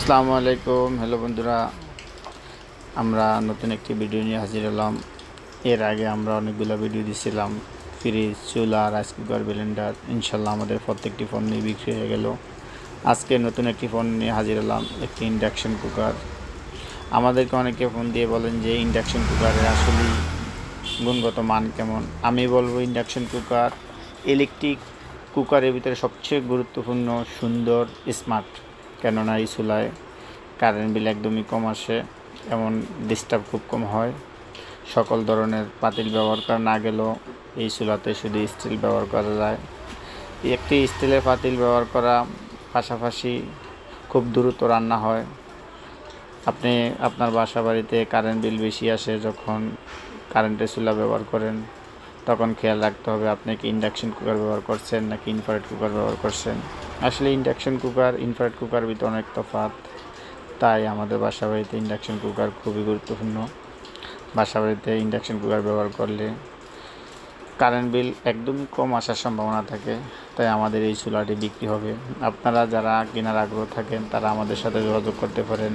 আসসালামু আলাইকুম। হ্যালো বন্ধুরা, আমরা নতুন একটি ভিডিও নিয়ে হাজির হলাম। এর আগে আমরা অনেকগুলো ভিডিও দিয়েছিলাম, ফ্রিজ, চুলা, রাইস কুকার, ব্লেন্ডার। ইনশাল্লাহ আমাদের প্রত্যেকটি ফোন নিয়ে বিক্রি হয়ে গেল। আজকে নতুন একটি ফোন নিয়ে হাজির হলাম, একটি ইন্ডাকশন কুকার। আমাদেরকে অনেকে ফোন দিয়ে বলেন যে ইন্ডাকশন কুকারের আসলেই গুণগত মান কেমন। আমি বলবো ইন্ডাকশন কুকার ইলেকট্রিক কুকারের ভিতরে সবচেয়ে গুরুত্বপূর্ণ, সুন্দর, স্মার্ট। কেননা এই চুলায় কারেন্ট বিল একদমই কম আসে, এমন ডিস্টার্ব খুব কম হয়। সকল ধরনের পাতিল ব্যবহার করা না গেলেও এই চুলাতে শুধু স্টিল ব্যবহার করা যায়। একটি স্টিলের পাতিল ব্যবহার করা, পাশাপাশি খুব দ্রুত রান্না হয়। আপনি আপনার বাসা বাড়িতে কারেন্ট বিল বেশি আসে যখন কারেন্টের চুলা ব্যবহার করেন, তখন খেয়াল রাখতে হবে আপনি কি ইন্ডাকশন কুকার ব্যবহার করছেন নাকি ইনফ্রারেড কুকার ব্যবহার করছেন। আসলে ইন্ডাকশন কুকার ইনফ্রারেড কুকার ভিতরে অনেক তফাৎ, তাই আমাদের বাসা বাড়িতে ইন্ডাকশন কুকার খুবই গুরুত্বপূর্ণ। বাসা বাড়িতে ইন্ডাকশন কুকার ব্যবহার করলে কারেন্ট বিল একদমই কম আসার সম্ভাবনা থাকে, তাই আমাদের এই চুলাটি বিক্রি হবে। আপনারা যারা কেনার আগ্রহ থাকেন তারা আমাদের সাথে যোগাযোগ করতে পারেন।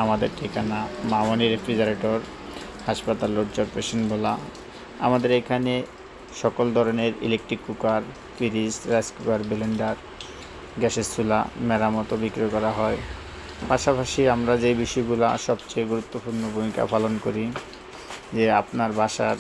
আমাদের ঠিকানা মামনি রেফ্রিজারেটর, হাসপাতাল রোড, চরপেশন বলা। আমাদের এখানে সকল ধরনের electric cooker, fridge, rice cooker, Blender, গ্যাসের চুলা মেরামতো বিক্রি করা হয়। পাশাপাশি আমরা যে বিষয়গুলো সবচেয়ে গুরুত্বপূর্ণ ভূমিকা পালন করি, যে আপনার বাসার